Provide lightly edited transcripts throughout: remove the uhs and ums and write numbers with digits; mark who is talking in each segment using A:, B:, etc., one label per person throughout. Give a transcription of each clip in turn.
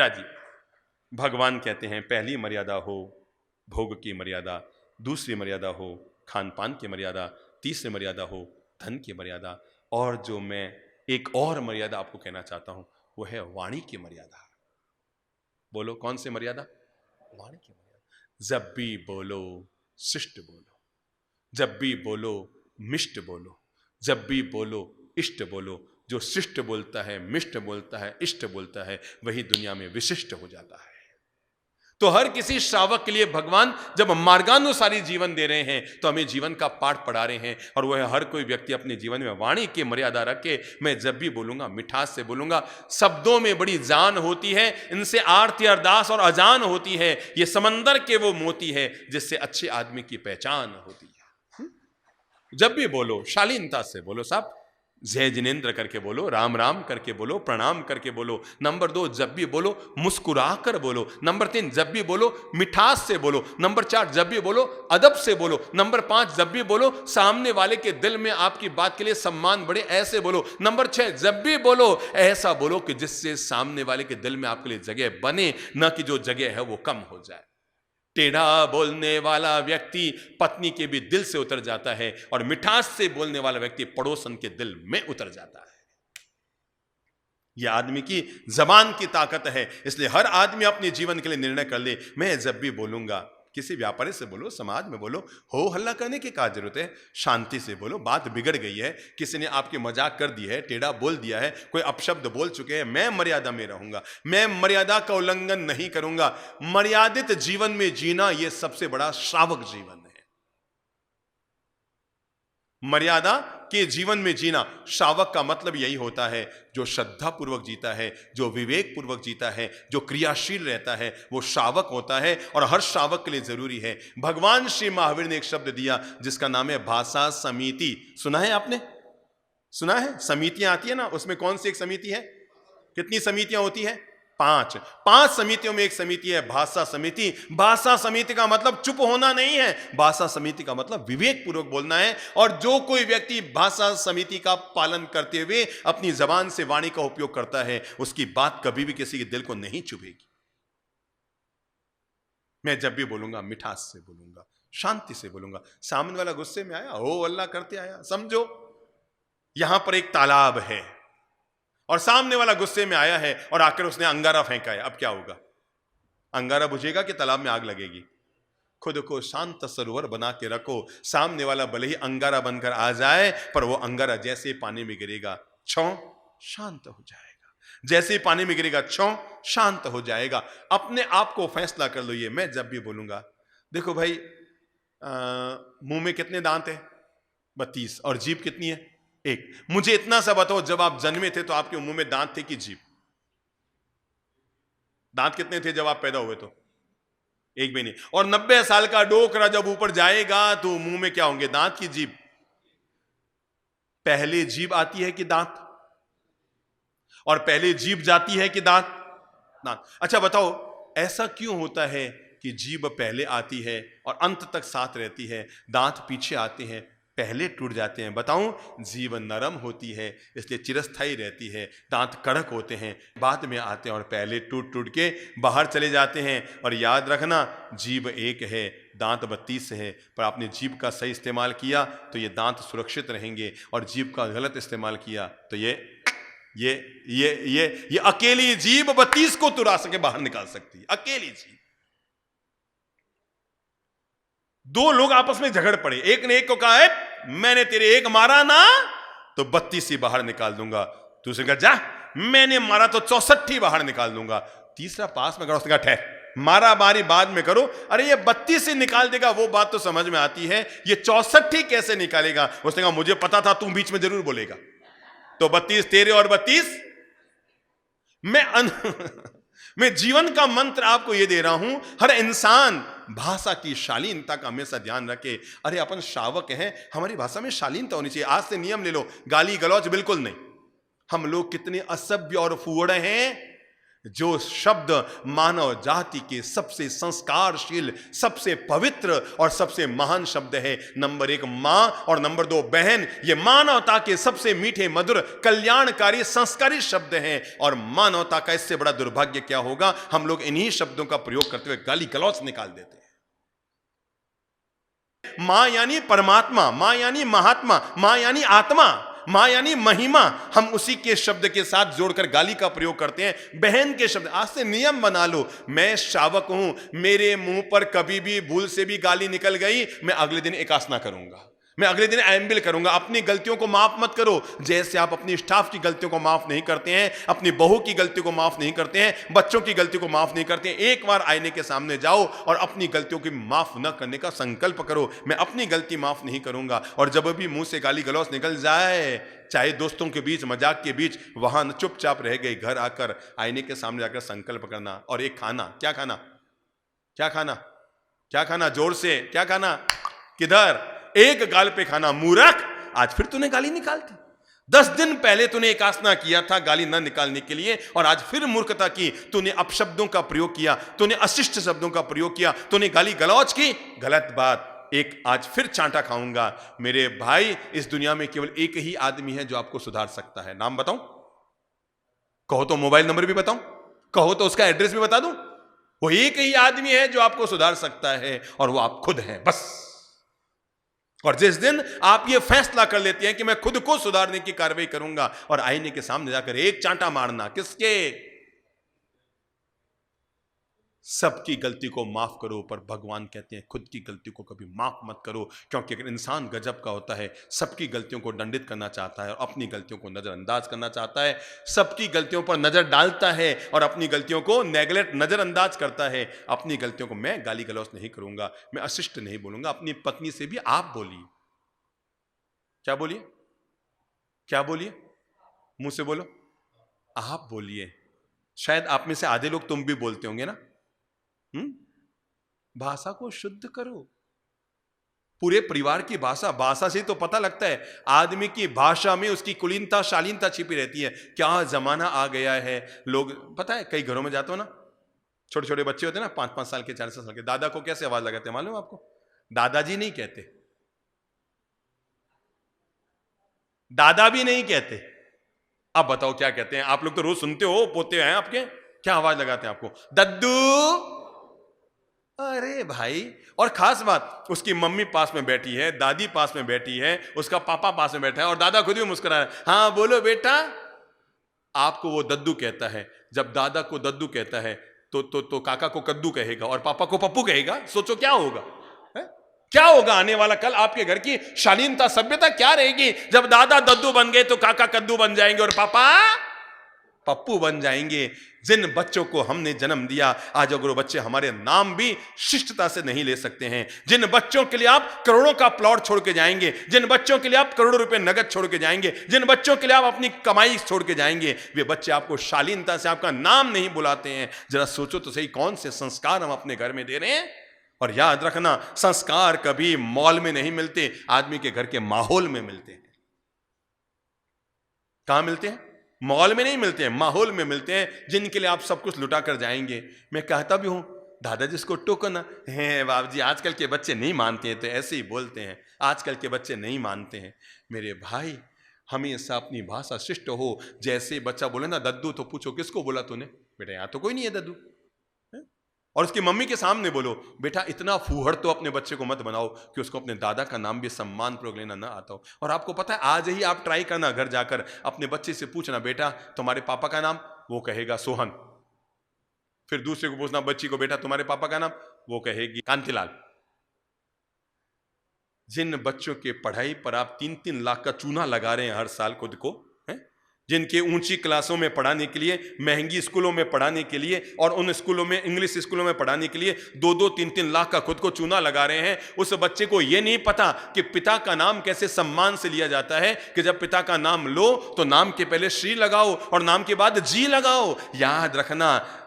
A: मीरा जी, भगवान कहते हैं पहली मर्यादा हो भोग की मर्यादा, दूसरी मर्यादा हो खान पान की मर्यादा, तीसरी मर्यादा हो धन की मर्यादा, और जो मैं एक और मर्यादा आपको कहना चाहता हूं वो है वाणी की मर्यादा। बोलो कौन सी मर्यादा? वाणी की मर्यादा। जब भी बोलो शिष्ट बोलो, जब भी बोलो मिष्ट बोलो, जब भी बोलो इष्ट बोलो। जो शिष्ट बोलता है, मिष्ट बोलता है, इष्ट बोलता है, वही दुनिया में विशिष्ट हो जाता है। तो हर किसी श्रावक के लिए भगवान जब मार्गानुसारी जीवन दे रहे हैं तो हमें जीवन का पाठ पढ़ा रहे हैं, और वह हर कोई व्यक्ति अपने जीवन में वाणी की मर्यादा रखे। मैं जब भी बोलूंगा मिठास से बोलूंगा। शब्दों में बड़ी जान होती है, इनसे आरती अरदास और अजान होती है। ये समंदर के वो मोती है जिससे अच्छे आदमी की पहचान होती है। जब भी बोलो शालीनता से बोलो साहब, जय जिनेन्द्र करके बोलो, राम राम करके बोलो, प्रणाम करके बोलो। नंबर 2, जब भी बोलो मुस्कुरा कर बोलो। नंबर 3, जब भी बोलो मिठास से बोलो। नंबर 4, जब भी बोलो अदब से बोलो। नंबर 5, जब भी बोलो सामने वाले के दिल में आपकी बात के लिए सम्मान बढ़े, ऐसे बोलो। नंबर 6, जब भी बोलो ऐसा बोलो कि जिससे सामने वाले के दिल में आपके लिए जगह बने, न कि जो जगह है वो कम हो जाए। टेढ़ा बोलने वाला व्यक्ति पत्नी के भी दिल से उतर जाता है, और मिठास से बोलने वाला व्यक्ति पड़ोसन के दिल में उतर जाता है। यह आदमी की जबान की ताकत है। इसलिए हर आदमी अपने जीवन के लिए निर्णय कर ले, मैं जब भी बोलूंगा, किसी व्यापारी से बोलो, समाज में बोलो, हो हल्ला करने की क्या जरूरत है? शांति से बोलो। बात बिगड़ गई है, किसी ने आपकी मजाक कर दी है, टेढ़ा बोल दिया है, कोई अपशब्द बोल चुके हैं, मैं मर्यादा में रहूंगा, मैं मर्यादा का उल्लंघन नहीं करूंगा। मर्यादित जीवन में जीना यह सबसे बड़ा श्रावक जीवन है। मर्यादा के जीवन में जीना, श्रावक का मतलब यही होता है जो श्रद्धा पूर्वक जीता है, जो विवेक पूर्वक जीता है, जो क्रियाशील रहता है, वो श्रावक होता है। और हर श्रावक के लिए जरूरी है। भगवान श्री महावीर ने एक शब्द दिया जिसका नाम है भाषा समिति। सुना है आपने? सुना है? समितियां आती है ना, उसमें कौन सी एक समिति है? कितनी समितियां होती है? 5 समितियों में एक समिति है भाषा समिति। भाषा समिति का मतलब चुप होना नहीं है, भाषा समिति का मतलब विवेक पूर्वक बोलना है। और जो कोई व्यक्ति भाषा समिति का पालन करते हुए अपनी जबान से वाणी का उपयोग करता है, उसकी बात कभी भी किसी के दिल को नहीं चुभेगी। मैं जब भी बोलूंगा मिठास से बोलूंगा, शांति से बोलूंगा। सामने वाला गुस्से में आया, हो अल्लाह करते आया, समझो यहां पर एक तालाब है और सामने वाला गुस्से में आया है और आकर उसने अंगारा फेंका है। अब क्या होगा? अंगारा बुझेगा कि तालाब में आग लगेगी? खुद को शांत सरोवर बना के रखो। सामने वाला भले ही अंगारा बनकर आ जाए, पर वो अंगारा जैसे ही पानी में गिरेगा, छौ शांत हो जाएगा। जैसे ही पानी में गिरेगा, छौ शांत हो जाएगा। अपने आप को फैसला कर लो, ये मैं जब भी बोलूंगा। देखो भाई, मुंह में कितने दांत है? 32। और जीभ कितनी है? 1। मुझे इतना सा बताओ, जब आप जन्मे थे तो आपके मुंह में दांत थे कि जीभ? दांत कितने थे जब आप पैदा हुए? तो 1 भी नहीं। और 90 साल का डोकरा जब ऊपर जाएगा तो मुंह में क्या होंगे? दांत की जीभ? पहले जीभ आती है कि दांत? और पहले जीभ जाती है कि दांत? दांत। अच्छा बताओ, ऐसा क्यों होता है कि जीभ पहले आती है और अंत तक साथ रहती है, दांत पीछे आते हैं, पहले टूट जाते हैं? बताऊं, जीभ नरम होती है इसलिए चिरस्थायी रहती है, दांत कड़क होते हैं, बाद में आते हैं और पहले टूट टूट के बाहर चले जाते हैं। और याद रखना, जीभ 1 है, दांत 32 है, पर आपने जीभ का सही इस्तेमाल किया तो ये दांत सुरक्षित रहेंगे, और जीभ का गलत इस्तेमाल किया तो ये अकेली जीभ 32 को तुरा सके बाहर निकाल सकती है, अकेली जीभ। 2 लोग आपस में झगड़ पड़े, एक ने एक को कहा है मैंने तेरे 1 मारा ना तो 32 ही बाहर निकाल दूंगा। दूसरे का जा मैंने मारा तो 64 ही बाहर निकाल दूंगा। तीसरा पास में खड़ा, उसने कहा ठहर, मारा मारी बाद में करो। अरे ये 32 ही निकाल देगा वो बात तो समझ में आती है, ये 64 ही कैसे निकालेगा? उसने कहा मुझे पता था तू बीच में जरूर बोलेगा, तो 32 तेरे और 32 मैं जीवन का मंत्र आपको यह दे रहा हूं, हर इंसान भाषा की शालीनता का हमेशा ध्यान रखे। अरे अपन श्रावक हैं, हमारी भाषा में शालीनता होनी चाहिए। आज से नियम ले लो, गाली गलौज बिल्कुल नहीं। हम लोग कितने असभ्य और फूहड़ हैं, जो शब्द मानव जाति के सबसे संस्कारशील, सबसे पवित्र और सबसे महान शब्द है, नंबर 1 मां और नंबर 2 बहन, ये मानवता के सबसे मीठे, मधुर, कल्याणकारी, संस्कारी शब्द हैं। और मानवता का इससे बड़ा दुर्भाग्य क्या होगा, हम लोग इन्हीं शब्दों का प्रयोग करते हुए गाली गलौज निकाल देते हैं। मां यानी परमात्मा, मां यानी महात्मा, मां यानी आत्मा, मां यानी महिमा, हम उसी के शब्द के साथ जोड़कर गाली का प्रयोग करते हैं। बहन के शब्द, आज से नियम बना लो, मैं शावक हूं, मेरे मुंह पर कभी भी भूल से भी गाली निकल गई, मैं अगले दिन एकासना करूंगा, मैं अगले दिन एम्बिल करूंगा। अपनी गलतियों को माफ मत करो, जैसे आप अपनी स्टाफ की गलतियों को माफ नहीं करते हैं, अपनी बहू की गलती को माफ नहीं करते हैं, बच्चों की गलती को माफ नहीं करते हैं। एक बार आईने के सामने जाओ और अपनी गलतियों की माफ न करने का संकल्प करो, मैं अपनी गलती माफ नहीं करूंगा। और जब भी मुंह से गाली गलौज निकल जाए, चाहे दोस्तों के बीच, मजाक के बीच, वहां चुपचाप रह गई, घर आकर आईने के सामने जाकर संकल्प करना। और एक खाना, क्या खाना, क्या खाना, क्या खाना, जोर से क्या खाना, किधर, एक गाल पे खाना। मूर्ख, आज फिर तूने गाली निकालती। 10 दिन पहले तूने एकासना किया था गाली न निकालने के लिए, और आज फिर मूर्खता की, तूने अपशब्दों का प्रयोग किया, तूने अशिष्ट शब्दों का प्रयोग किया, तूने गाली गलौज की। गलत बात, एक आज फिर चांटा खाऊंगा। मेरे भाई, इस दुनिया में केवल एक ही आदमी है जो आपको सुधार सकता है। नाम बताऊं? कहो तो मोबाइल नंबर भी बताऊं, कहो तो उसका एड्रेस भी बता दूं। वो एक ही आदमी है जो आपको सुधार सकता है, और वो आप खुद हैं, बस। और जिस दिन आप ये फैसला कर लेते हैं कि मैं खुद को सुधारने की कार्रवाई करूंगा, और आईने के सामने जाकर एक चांटा मारना, किसके? सबकी गलती को माफ करो, पर भगवान कहते हैं खुद की गलती को कभी माफ मत करो। क्योंकि अगर इंसान गजब का होता है, सबकी गलतियों को दंडित करना चाहता है और अपनी गलतियों को नजरअंदाज करना चाहता है, सबकी गलतियों पर नजर डालता है और अपनी गलतियों को नेगलेक्ट, नजरअंदाज करता है। अपनी गलतियों को मैं गाली गलौज नहीं करूंगा, मैं अशिष्ट नहीं बोलूंगा। अपनी पत्नी से भी आप बोलिए, क्या बोलिए, क्या बोलिए, मुंह से बोलो, आप बोलिए। शायद आप में से आधे लोग तुम भी बोलते होंगे ना। भाषा को शुद्ध करो, पूरे परिवार की भाषा, भाषा से तो पता लगता है आदमी की भाषा में उसकी कुलीनता, शालीनता छिपी रहती है। क्या जमाना आ गया है, लोग, पता है कई घरों में जाते हो ना, छोटे छोटे बच्चे होते हैं ना, 5-5 साल के, 4 साल के, दादा को कैसे आवाज लगाते हैं मालूम आपको? दादाजी नहीं कहते, दादा भी नहीं कहते। अब बताओ क्या कहते हैं? आप लोग तो रोज सुनते हो, पोते हैं आपके, क्या आवाज लगाते हैं आपको? दद्दू। अरे भाई, और खास बात, उसकी मम्मी पास में बैठी है, दादी पास में बैठी है, उसका पापा पास में बैठा है, और दादा खुद भी मुस्कुरा रहा है, हाँ बोलो बेटा। आपको वो दद्दू कहता है। जब दादा को दद्दू कहता है तो काका को कद्दू कहेगा और पापा को पप्पू कहेगा। सोचो क्या होगा, है? क्या होगा आने वाला कल? आपके घर की शालीनता, सभ्यता क्या रहेगी? जब दादा दद्दू बन गए तो काका कद्दू बन जाएंगे और पापा पप्पू बन जाएंगे। जिन बच्चों को हमने जन्म दिया, आज अगर वो बच्चे हमारे नाम भी शिष्टता से नहीं ले सकते हैं, जिन बच्चों के लिए आप करोड़ों का प्लॉट छोड़ के जाएंगे, जिन बच्चों के लिए आप करोड़ों रुपए नगद छोड़ के जाएंगे, जिन बच्चों के लिए आप अपनी कमाई छोड़ के जाएंगे, वे बच्चे आपको शालीनता से आपका नाम नहीं बुलाते हैं। जरा सोचो तो सही, कौन से संस्कार हम अपने घर में दे रहे हैं। और याद रखना, संस्कार कभी मॉल में नहीं मिलते, आदमी के घर के माहौल में मिलते हैं। कहां मिलते हैं? मॉल में नहीं मिलते हैं, माहौल में मिलते हैं, जिनके लिए आप सब कुछ लुटा कर जाएंगे। मैं कहता भी हूं, दादा जिसको टोको ना है, बाप जी आजकल के बच्चे नहीं मानते हैं तो ऐसे ही बोलते हैं, आजकल के बच्चे नहीं मानते हैं। मेरे भाई, हमेशा अपनी भाषा शिष्ट हो। जैसे बच्चा बोले ना दद्दू, तो पूछो किसको बोला तूने? बेटा यहाँ तो कोई नहीं है दद्दू। और उसकी मम्मी के सामने बोलो, बेटा इतना फूहड़ तो अपने बच्चे को मत बनाओ कि उसको अपने दादा का नाम भी सम्मान पूर्वक लेना ना आता हो। और आपको पता है, आज ही आप ट्राई करना, घर जाकर अपने बच्चे से पूछना, बेटा तुम्हारे पापा का नाम? वो कहेगा सोहन। फिर दूसरे को पूछना, बच्ची को, बेटा तुम्हारे पापा का नाम? वो कहेगी कांतिलाल। जिन बच्चों के पढ़ाई पर आप 3-3 लाख का चूना लगा रहे हैं हर साल खुद को, जिनके ऊंची क्लासों में पढ़ाने के लिए, महंगी स्कूलों में पढ़ाने के लिए, और उन स्कूलों में, इंग्लिश स्कूलों में पढ़ाने के लिए 2-2, 3-3 लाख का खुद को चूना लगा रहे हैं, उस बच्चे को यह नहीं पता कि पिता का नाम कैसे सम्मान से लिया जाता है, कि जब पिता का नाम लो तो नाम के पहले श्री लगाओ और नाम के बाद जी लगाओ। याद रखना,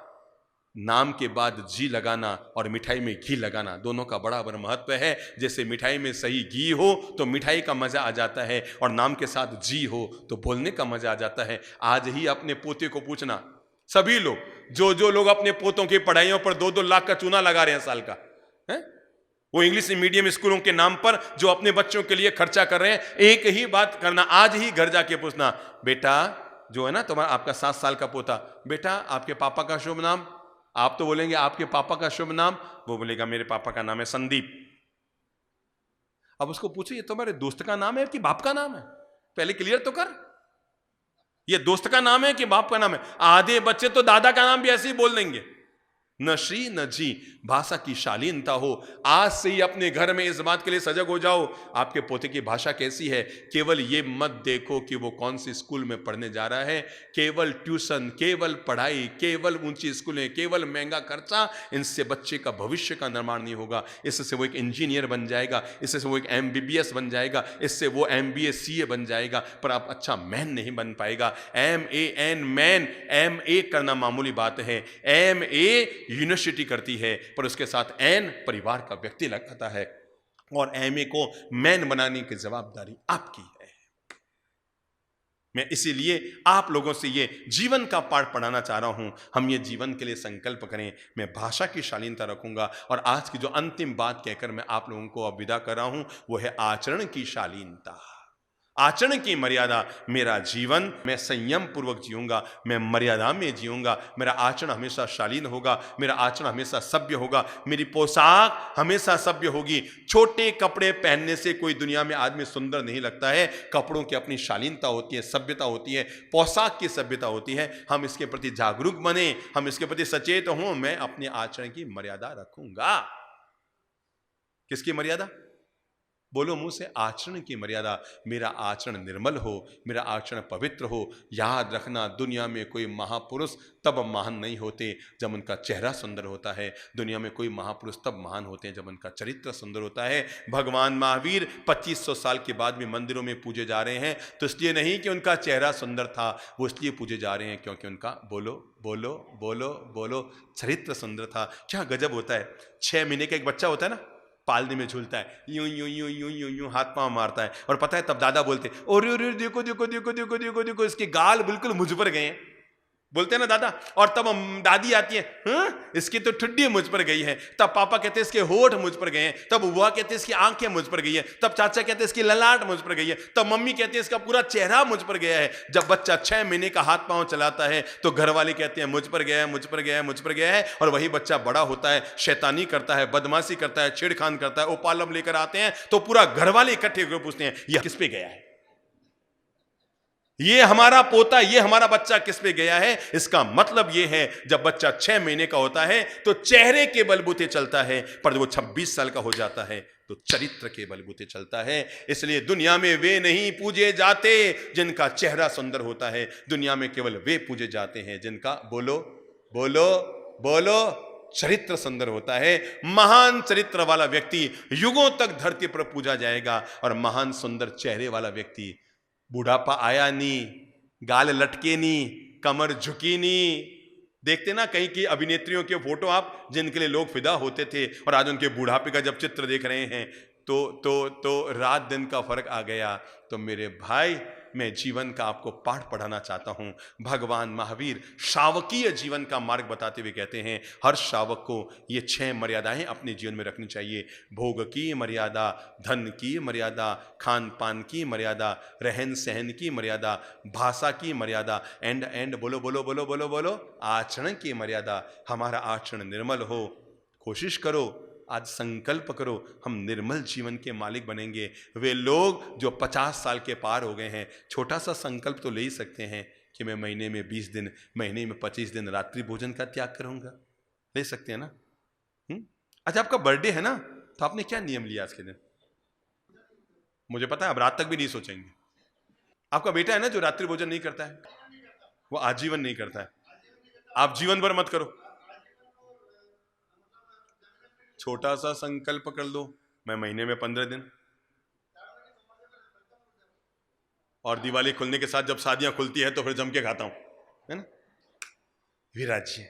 A: नाम के बाद जी लगाना और मिठाई में घी लगाना दोनों का बराबर महत्व है। जैसे मिठाई में सही घी हो तो मिठाई का मजा आ जाता है, और नाम के साथ जी हो तो बोलने का मजा आ जाता है। आज ही अपने पोते को पूछना, सभी लोग, जो लोग अपने पोतों की पढ़ाइयों पर 2-2 लाख का चूना लगा रहे हैं साल का, है? वो इंग्लिश मीडियम स्कूलों के नाम पर जो अपने बच्चों के लिए खर्चा कर रहे हैं, एक ही बात करना, आज ही घर जाके पूछना, बेटा जो है ना तुम्हारा आपका 7 साल का पोता, बेटा आपके पापा का शुभ नाम, आप तो बोलेंगे आपके पापा का शुभ नाम, वो बोलेगा मेरे पापा का नाम है संदीप। अब उसको पूछो ये तुम्हारे दोस्त का नाम है कि बाप का नाम है, पहले क्लियर तो कर, ये दोस्त का नाम है कि बाप का नाम है। आधे बच्चे तो दादा का नाम भी ऐसे ही बोल देंगे। न श्री न जी, भाषा की शालीनता हो। आज से ही अपने घर में इस बात के लिए सजग हो जाओ, आपके पोते की भाषा कैसी है। केवल ये मत देखो कि वो कौन सी स्कूल में पढ़ने जा रहा है, केवल ट्यूशन, केवल पढ़ाई, केवल ऊंची स्कूलें, केवल महंगा खर्चा, इनसे बच्चे का भविष्य का निर्माण नहीं होगा। इससे वो एक इंजीनियर बन जाएगा, इससे वो एक MBBS बन जाएगा, इससे वो MBA CA बन जाएगा, पर आप अच्छा मैन नहीं बन पाएगा। MAN मैन, MA करना मामूली बात है, MA यूनिवर्सिटी करती है, पर उसके साथ एन परिवार का व्यक्ति लगाता है, और MA को मैन बनाने की जवाबदारी आपकी है। मैं इसीलिए आप लोगों से ये जीवन का पाठ पढ़ाना चाह रहा हूं। हम ये जीवन के लिए संकल्प करें। मैं भाषा की शालीनता रखूंगा, और आज की जो अंतिम बात कहकर मैं आप लोगों को अब विदा कर रहा हूं, वो है आचरण की शालीनता, आचरण की मर्यादा। मेरा जीवन मैं संयम पूर्वक जीऊंगा, मैं मर्यादा में जीऊंगा, मेरा आचरण हमेशा शालीन होगा, मेरा आचरण हमेशा सभ्य होगा, मेरी पोशाक हमेशा सभ्य होगी। छोटे कपड़े पहनने से कोई दुनिया में आदमी सुंदर नहीं लगता है। कपड़ों की अपनी शालीनता होती है, सभ्यता होती है, पोशाक की सभ्यता होती है। हम इसके प्रति जागरूक बने, हम इसके प्रति सचेत हों। मैं अपने आचरण की मर्यादा रखूंगा। किसकी मर्यादा? बोलो मुंह से, आचरण की मर्यादा। मेरा आचरण निर्मल हो, मेरा आचरण पवित्र हो। याद रखना, दुनिया में कोई महापुरुष तब महान नहीं होते जब उनका चेहरा सुंदर होता है। दुनिया में कोई महापुरुष तब महान होते हैं जब उनका चरित्र सुंदर होता है। भगवान महावीर 2500 साल के बाद भी मंदिरों में पूजे जा रहे हैं, तो इसलिए नहीं कि उनका चेहरा सुंदर था, वो इसलिए पूजे जा रहे हैं क्योंकि उनका बोलो बोलो बोलो बोलो चरित्र सुंदर था। क्या गजब होता है, 6 महीने का एक बच्चा होता है ना, पालने में झूलता है, यूं यूं यूं यूं यूं यूं हाथ पांव मारता है, और पता है तब दादा बोलते, और देखो देखो देखो देखो देखो देखो इसके गाल बिल्कुल मुझ पर गए हैं, बोलते हैं ना दादा। और तब दादी आती है, हाँ इसकी तो ठुड्डी मुझ पर गई है। तब पापा कहते हैं इसके होठ मुझ पर गए हैं। तब बुआ कहते हैं इसकी आंखें मुझ पर गई है। तब चाचा कहते हैं इसकी ललाट मुझ पर गई है। तब मम्मी कहती है इसका पूरा चेहरा मुझ पर गया है। जब बच्चा 6 महीने का हाथ पांव चलाता है तो घर वाले कहते हैं मुझ पर गया है, मुझ पर गया है, मुझ पर गया है। और वही बच्चा बड़ा होता है, शैतानी करता है, बदमाशी करता है, छेड़खान करता है, उपालम लेकर आते हैं तो पूरा घर वाले इकट्ठे होकर पूछते हैं यह किस पे गया है, ये हमारा पोता, ये हमारा बच्चा किस पे गया है। इसका मतलब ये है, जब बच्चा 6 महीने का होता है तो चेहरे के बलबूते चलता है, पर जब वो 26 साल का हो जाता है तो चरित्र के बलबूते चलता है। इसलिए दुनिया में वे नहीं पूजे जाते जिनका चेहरा सुंदर होता है, दुनिया में केवल वे पूजे जाते हैं जिनका बोलो बोलो बोलो चरित्र सुंदर होता है। महान चरित्र वाला व्यक्ति युगों तक धरती पर पूजा जाएगा, और महान सुंदर चेहरे वाला व्यक्ति, बुढ़ापा आया नहीं, गाल लटके नहीं, कमर झुकी नहीं। देखते ना कहीं की अभिनेत्रियों के फोटो आप, जिनके लिए लोग फिदा होते थे, और आज उनके बुढ़ापे का जब चित्र देख रहे हैं तो रात दिन का फर्क आ गया। तो मेरे भाई, मैं जीवन का आपको पाठ पढ़ाना चाहता हूं। भगवान महावीर शावकीय जीवन का मार्ग बताते हुए कहते हैं, हर शावक को ये 6 मर्यादाएं अपने जीवन में रखनी चाहिए। भोग की मर्यादा, धन की मर्यादा, खान पान की मर्यादा, रहन सहन की मर्यादा, भाषा की मर्यादा, एंड बोलो बोलो बोलो बोलो बोलो आचरण की मर्यादा। हमारा आचरण निर्मल हो। कोशिश करो, आज संकल्प करो, हम निर्मल जीवन के मालिक बनेंगे। वे लोग जो 50 साल के पार हो गए हैं, छोटा सा संकल्प तो ले ही सकते हैं कि मैं महीने में 20 दिन, महीने में 25 दिन रात्रि भोजन का त्याग करूंगा। ले सकते हैं ना? अच्छा, आपका बर्थडे है ना, तो आपने क्या नियम लिया आज के दिन? मुझे पता है आप रात तक भी नहीं सोचेंगे। आपका बेटा है ना जो रात्रि भोजन नहीं करता है, वो आजीवन नहीं करता है। आप जीवन भर मत करो, छोटा सा संकल्प कर लो, मैं महीने में 15 दिन। और दिवाली खुलने के साथ जब शादियां खुलती है तो फिर जम के खाता हूं, है ना। विराज जी,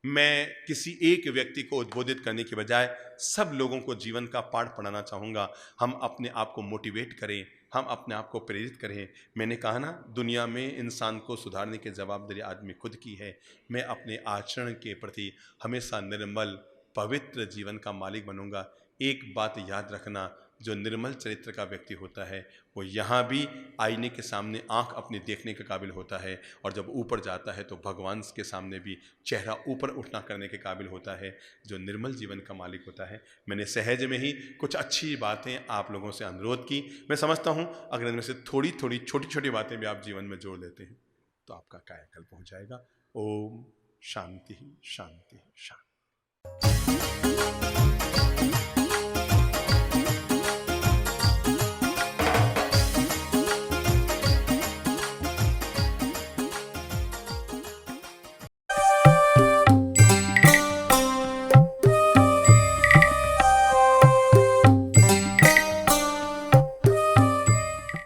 A: मैं किसी एक व्यक्ति को उद्बोधित करने की बजाय सब लोगों को जीवन का पाठ पढ़ाना चाहूंगा। हम अपने आप को मोटिवेट करें, हम अपने आप को प्रेरित करें। मैंने कहा ना, दुनिया में इंसान को सुधारने की जवाबदारी आदमी खुद की है। मैं अपने आचरण के प्रति हमेशा निर्मल पवित्र जीवन का मालिक बनूंगा। एक बात याद रखना, जो निर्मल चरित्र का व्यक्ति होता है वो यहाँ भी आईने के सामने आंख अपनी देखने के काबिल होता है, और जब ऊपर जाता है तो भगवान के सामने भी चेहरा ऊपर उठना करने के काबिल होता है, जो निर्मल जीवन का मालिक होता है। मैंने सहज में ही कुछ अच्छी बातें आप लोगों से अनुरोध की। मैं समझता हूँ अगर इनमें से थोड़ी थोड़ी छोटी छोटी बातें भी आप जीवन में जोड़ लेते हैं तो आपका कायाकल्प हो जाएगा। ओम शांति शांति शांति।